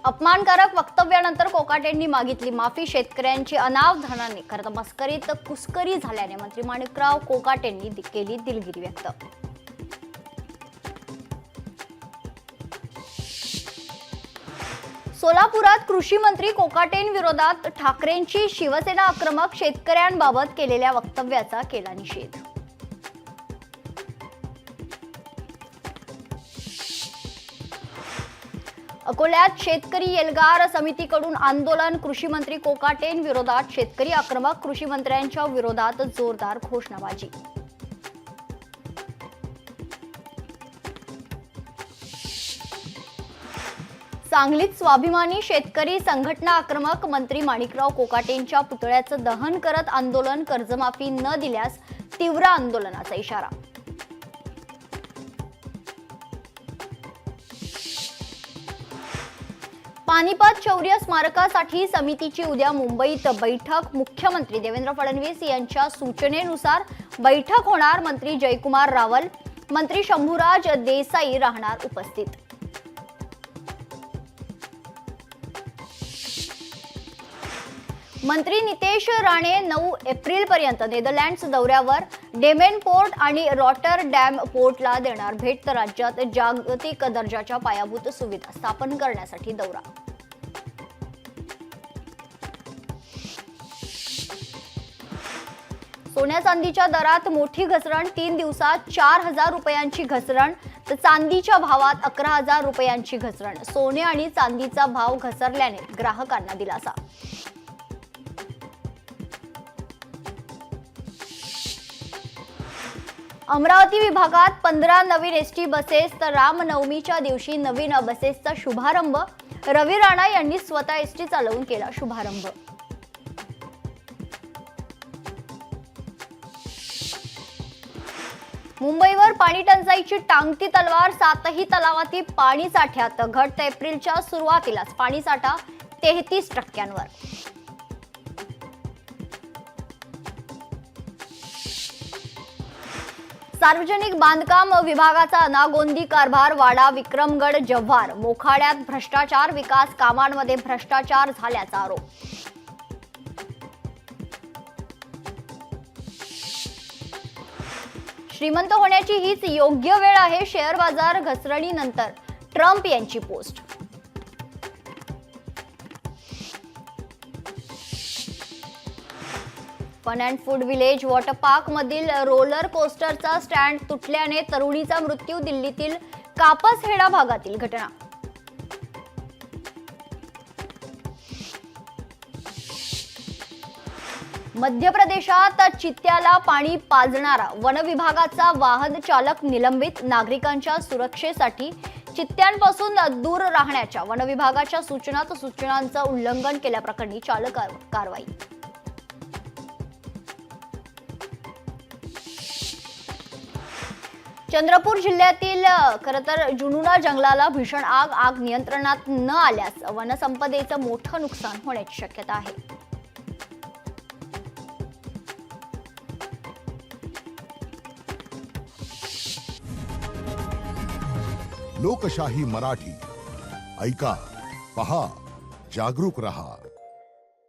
अपमानकारक वक्तव्यानंतर कोकाटेंनी मागितली माफी। शेतकऱ्यांची अनावधानाने खरं तर मस्करीत कुस्करी झाल्याने मंत्री माणिकराव कोकाटेंनी केली दिलगिरी व्यक्त। सोलापुरात कृषी मंत्री कोकाटेंविरोधात ठाकरेंची शिवसेना आक्रमक। शेतकऱ्यांबाबत केलेल्या वक्तव्याचा केला निषेध। अकोल्यात शेतकरी एल्गार समितीकडून आंदोलन। कृषी मंत्री कोकाटेंविरोधात शेतकरी आक्रमक। कृषी मंत्र्यांच्या विरोधात जोरदार घोषणाबाजी। सांगलीत स्वाभिमानी शेतकरी संघटना आक्रमक। मंत्री माणिकराव कोकाटेंच्या पुतळ्याचं दहन करत आंदोलन। कर्जमाफी न दिल्यास तीव्र आंदोलनाचा इशारा। पानिपत शौर्य स्मारकासाठी समितीची उद्या मुंबईत बैठक। मुख्यमंत्री देवेंद्र फडणवीस यांच्या सूचनेनुसार बैठक होणार। मंत्री जयकुमार रावल, मंत्री शंभूराज देसाई राहणार उपस्थित। मंत्री नितेश राणे 9 एप्रिलपर्यंत नेदरलँड्स दौऱ्यावर। डेमेन पोर्ट आणि रॉटरडॅम पोर्टला देणार भेट। तर राज्यात जागतिक दर्जाच्या पायाभूत सुविधा स्थापन करण्यासाठी दौरा। सोन्या चांदीच्या दरात मोठी घसरण। 3 दिवसात 4000 रुपयांची घसरण। तर चांदीच्या भावात 11000 रुपयांची घसरण। सोने आणि चांदीचा भाव घसरल्याने ग्राहकांना दिलासा। अमरावती विभागात 15 नवीन एसटी बसेस। तर रामनवमीच्या दिवशी नवीन बसेसचा शुभारंभ। रवी राणा यांनी स्वतः एसटी चालवून केला शुभारंभ। मुंबईवर पाणी टंचाईची टांगती तलवार। 7ही तलावातील पाणी साठ्यात घट। एप्रिलच्या सुरुवातीलाच पाणी साठा 33%वर। सार्वजनिक बांधकाम विभागाचा अनागोंदी कारभार। वाडा, विक्रमगड, जव्हार, मोखाड्यात भ्रष्टाचार। विकास कामांमध्ये भ्रष्टाचार झाल्याचा आरोप। श्रीमंत होण्याची हीच योग्य वेळ आहे। शेअर बाजार घसरणीनंतर ट्रम्प यांची पोस्ट। Fun and food village water park मधील रोलर कोस्टरचा स्टँड तुटल्याने तरुणीचा मृत्यू। दिल्लीतील कापसहेडा भागातील घटना। मध्य प्रदेशात चित्त्याला पाणी पाजणारा वन विभागाचा वाहन चालक निलंबित। नागरिकांच्या सुरक्षेसाठी चित्त्यांपासून दूर राहण्याच्या वन विभागाच्या सूचनांचं उल्लंघन केल्याप्रकरणी चालक कारवाई। चंद्रपूर जिल्ह्यातील खरं तर जुनुना जंगलाला भीषण आग नियंत्रणात न आल्यास वनसंपदेचं मोठं नुकसान होण्याची शक्यता आहे। लोकशाही मराठी ऐका, पहा, जागरूक रहा।